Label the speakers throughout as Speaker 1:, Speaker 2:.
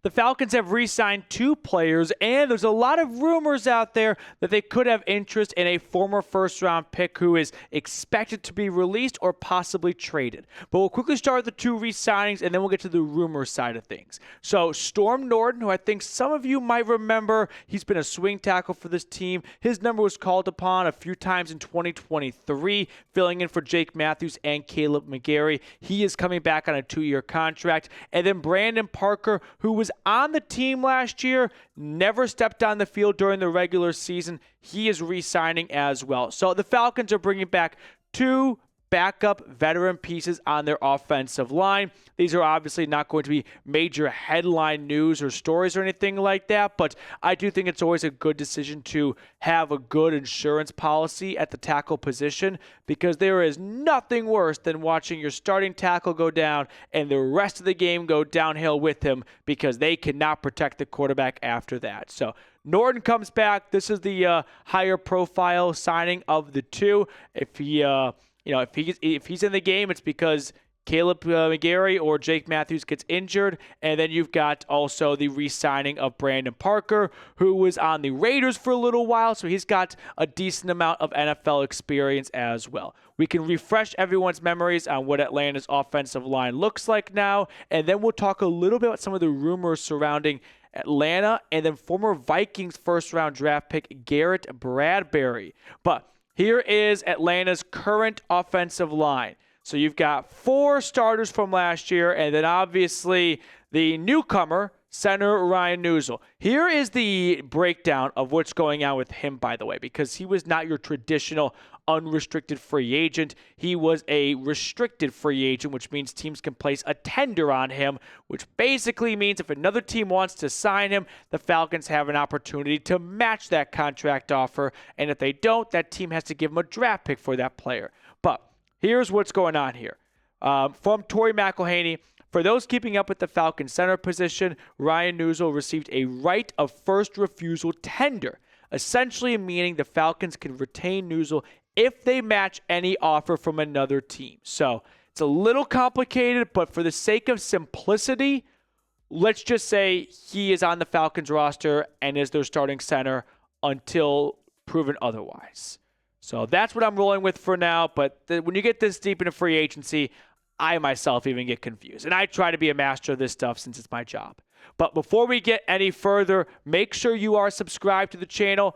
Speaker 1: The Falcons have re-signed 2 players, and there's a lot of rumors out there that they could have interest in a former first-round pick who is expected to be released or possibly traded. But we'll quickly start with the 2 re-signings, and then we'll get to the rumor side of things. So Storm Norton, who I think some of you might remember, he's been a swing tackle for this team. His number was called upon a few times in 2023, filling in for Jake Matthews and Caleb McGarry. He is coming back on a 2-year contract. And then Brandon Parker, who was on the team last year, never stepped on the field during the regular season. He is re-signing as well. So the Falcons are bringing back 2 backup veteran pieces on their offensive line. These are obviously not going to be major headline news or stories or anything like that, but I do think it's always a good decision to have a good insurance policy at the tackle position, because there is nothing worse than watching your starting tackle go down and the rest of the game go downhill with him because they cannot protect the quarterback after that. So Norton comes back. This is the higher profile signing of the 2. If he's in the game, it's because Caleb McGarry or Jake Matthews gets injured. And then you've got also the re-signing of Brandon Parker, who was on the Raiders for a little while, so he's got a decent amount of NFL experience as well. We can refresh everyone's memories on what Atlanta's offensive line looks like now, and then we'll talk a little bit about some of the rumors surrounding Atlanta and then former Vikings first-round draft pick Garrett Bradbury. But here is Atlanta's current offensive line. So you've got 4 starters from last year, and then obviously the newcomer, center Ryan Neuzil. Here is the breakdown of what's going on with him, by the way, because he was not your traditional unrestricted free agent. He was a restricted free agent, which means teams can place a tender on him, which basically means if another team wants to sign him, the Falcons have an opportunity to match that contract offer, and if they don't, that team has to give him a draft pick for that player. But here's what's going on here. From Torrey McElhaney, for those keeping up with the Falcons center position, Ryan Neuzil received a right of first refusal tender, essentially meaning the Falcons can retain Neuzil if they match any offer from another team. So it's a little complicated, but for the sake of simplicity, let's just say he is on the Falcons roster and is their starting center until proven otherwise. So that's what I'm rolling with for now, but when you get this deep into free agency, I myself even get confused. And I try to be a master of this stuff since it's my job. But before we get any further, make sure you are subscribed to the channel.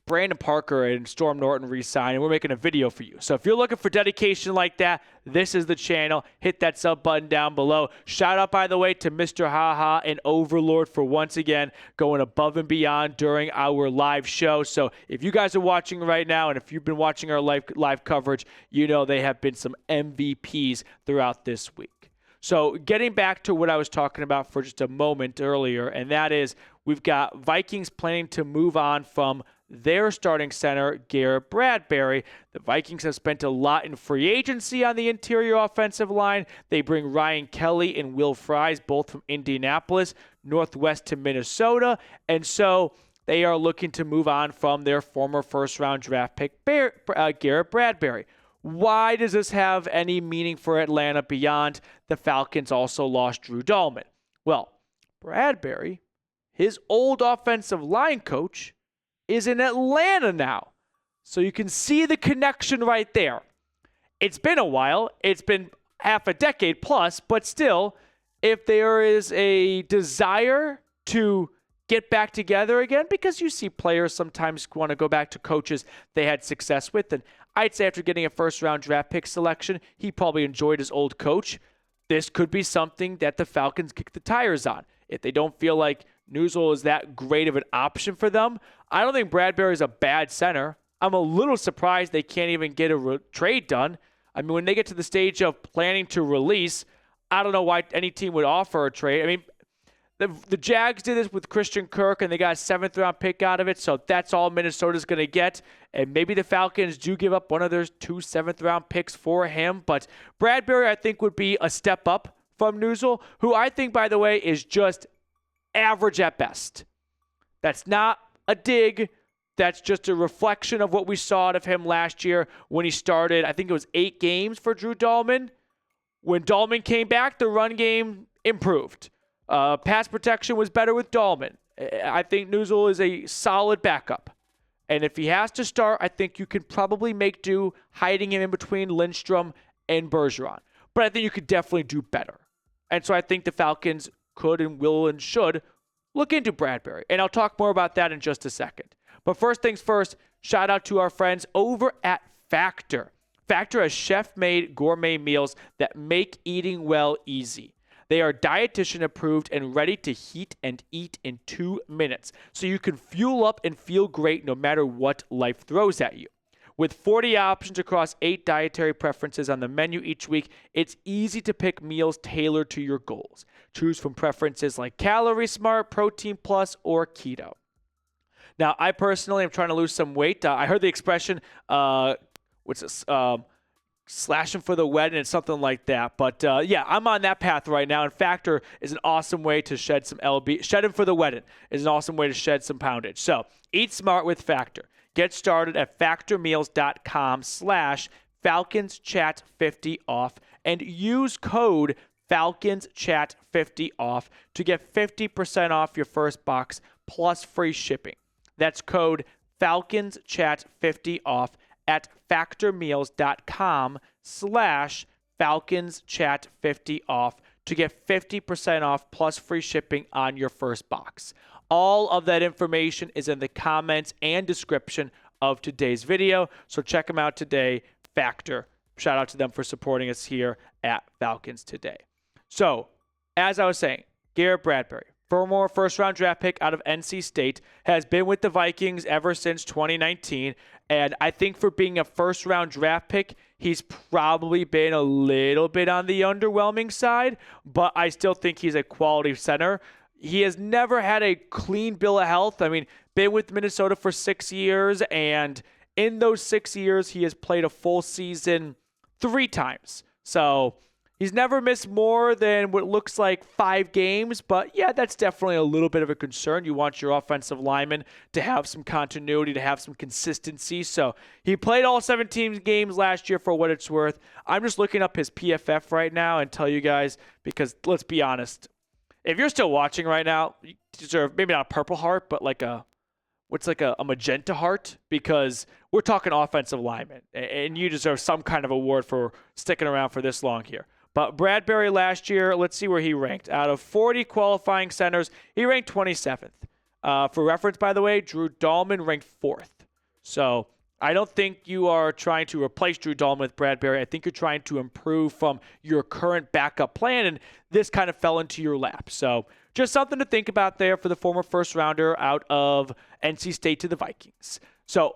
Speaker 1: Brandon Parker and Storm Norton re-signed, and we're making a video for you. So if you're looking for dedication like that, this is the channel. Hit that sub button down below. Shout out, by the way, to Mr. Haha and Overlord for once again going above and beyond during our live show. So if you guys are watching right now, and if you've been watching our live coverage, you know they have been some MVPs throughout this week. So getting back to what I was talking about for just a moment earlier, and that is we've got Vikings planning to move on from their starting center, Garrett Bradbury. The Vikings have spent a lot in free agency on the interior offensive line. They bring Ryan Kelly and Will Fries, both from Indianapolis, northwest to Minnesota. And so they are looking to move on from their former first-round draft pick, Garrett Bradbury. Why does this have any meaning for Atlanta beyond the Falcons also lost Drew Dalman? Well, Bradbury, his old offensive line coach, is in Atlanta now. So you can see the connection right there. It's been a while. It's been half a decade plus, but still, if there is a desire to get back together again, because you see players sometimes want to go back to coaches they had success with, and I'd say after getting a first-round draft pick selection, he probably enjoyed his old coach. This could be something that the Falcons kick the tires on. If they don't feel like Neuzil is that great of an option for them, I don't think Bradbury is a bad center. I'm a little surprised they can't even get a trade done. I mean, when they get to the stage of planning to release, I don't know why any team would offer a trade. I mean, the Jags did this with Christian Kirk, and they got a 7th-round pick out of it, so that's all Minnesota's going to get. And maybe the Falcons do give up one of their 2 7th-round picks for him. But Bradbury, I think, would be a step up from Neuzil, who I think, by the way, is just average at best. That's not a dig. That's just a reflection of what we saw out of him last year when he started. I think it was 8 games for Drew Dalman. When Dalman came back, the run game improved. Pass protection was better with Dahlman. I think Nuzul is a solid backup. And if he has to start, I think you can probably make do hiding him in between Lindstrom and Bergeron. But I think you could definitely do better. And so I think the Falcons could and will and should look into Bradbury. And I'll talk more about that in just a second. But first things first, shout out to our friends over at Factor. Factor has chef-made gourmet meals that make eating well easy. They are dietitian approved and ready to heat and eat in 2 minutes, so you can fuel up and feel great no matter what life throws at you. With 40 options across 8 dietary preferences on the menu each week, it's easy to pick meals tailored to your goals. Choose from preferences like Calorie Smart, Protein Plus, or Keto. Now, I personally am trying to lose some weight. I heard the expression, slashing for the wet, and it's something like that. But yeah, I'm on that path right now. And Factor is an awesome way to shed some LB. Shedding for the wedding is an awesome way to shed some poundage. So eat smart with Factor. Get started at factormeals.com/FalconsChat50off and use code FalconsChat50off to get 50% off your first box plus free shipping. That's code FalconsChat50off at factormeals.com/FalconsChat50off to get 50% off plus free shipping on your first box. All of that information is in the comments and description of today's video, so check them out today. Factor. Shout out to them for supporting us here at Falcons Today. So, as I was saying, Garrett Bradbury, former first-round draft pick out of NC State, has been with the Vikings ever since 2019. And I think for being a first-round draft pick, he's probably been a little bit on the underwhelming side, but I still think he's a quality center. He has never had a clean bill of health. I mean, been with Minnesota for 6 years, and in those 6 years, he has played a full season 3 times. So he's never missed more than what looks like 5 games, but yeah, that's definitely a little bit of a concern. You want your offensive lineman to have some continuity, to have some consistency. So he played all 17 games last year for what it's worth. I'm just looking up his PFF right now and tell you guys, because let's be honest, if you're still watching right now, you deserve maybe not a Purple Heart, but like a magenta heart, because we're talking offensive lineman, and you deserve some kind of award for sticking around for this long here. But Bradbury last year, let's see where he ranked. Out of 40 qualifying centers, he ranked 27th. For reference, by the way, Drew Dahlman ranked 4th. So I don't think you are trying to replace Drew Dahlman with Bradbury. I think you're trying to improve from your current backup plan, and this kind of fell into your lap. So just something to think about there for the former first-rounder out of NC State to the Vikings. So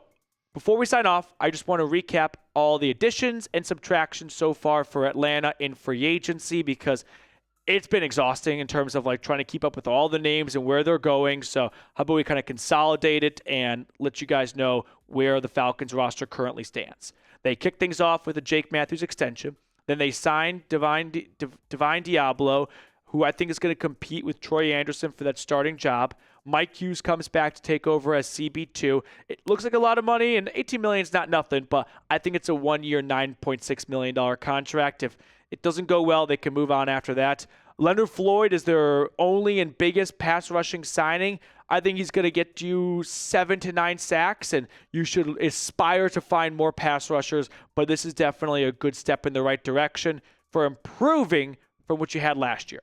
Speaker 1: before we sign off, I just want to recap all the additions and subtractions so far for Atlanta in free agency, because it's been exhausting in terms of like trying to keep up with all the names and where they're going. So how about we kind of consolidate it and let you guys know where the Falcons roster currently stands. They kicked things off with a Jake Matthews extension. Then they signed Divine Diablo, who I think is going to compete with Troy Anderson for that starting job. Mike Hughes comes back to take over as CB2. It looks like a lot of money, and $18 million is not nothing, but I think it's a 1-year, $9.6 million contract. If it doesn't go well, they can move on after that. Leonard Floyd is their only and biggest pass rushing signing. I think he's going to get you 7 to 9 sacks, and you should aspire to find more pass rushers, but this is definitely a good step in the right direction for improving from what you had last year.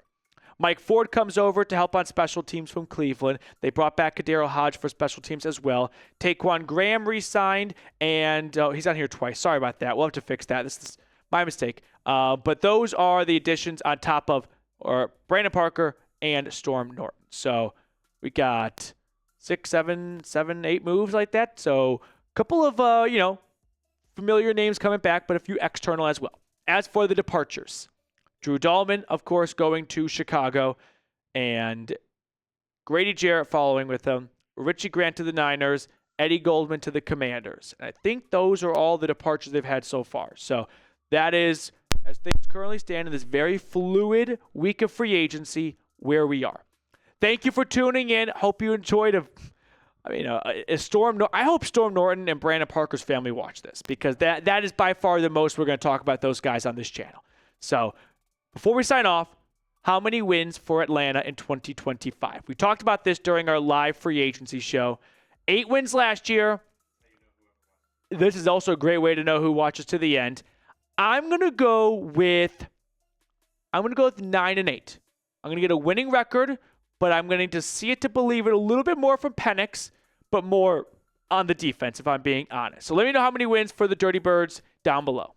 Speaker 1: Mike Ford comes over to help on special teams from Cleveland. They brought back Kadero Hodge for special teams as well. Taquan Graham re-signed, and he's on here twice. Sorry about that. We'll have to fix that. This is my mistake. But those are the additions on top of Brandon Parker and Storm Norton. So we got 6, 7, 8 moves like that. So a couple of, familiar names coming back, but a few external as well. As for the departures, Drew Dahlman, of course, going to Chicago, and Grady Jarrett following with him, Richie Grant to the Niners, Eddie Goldman to the Commanders. And I think those are all the departures they've had so far. So that is, as things currently stand in this very fluid week of free agency, where we are. Thank you for tuning in. Hope you enjoyed I hope Storm Norton and Brandon Parker's family watch this, because that is by far the most we're going to talk about those guys on this channel. So before we sign off, how many wins for Atlanta in 2025. We talked about this during our live free agency show. 8 wins last year. This is also a great way to know who watches to the end. I'm going to go with 9 and 8. I'm going to get a winning record, but I'm going to see it to believe it a little bit more from Penix, but more on the defense, if I'm being honest. So let me know how many wins for the Dirty Birds down below.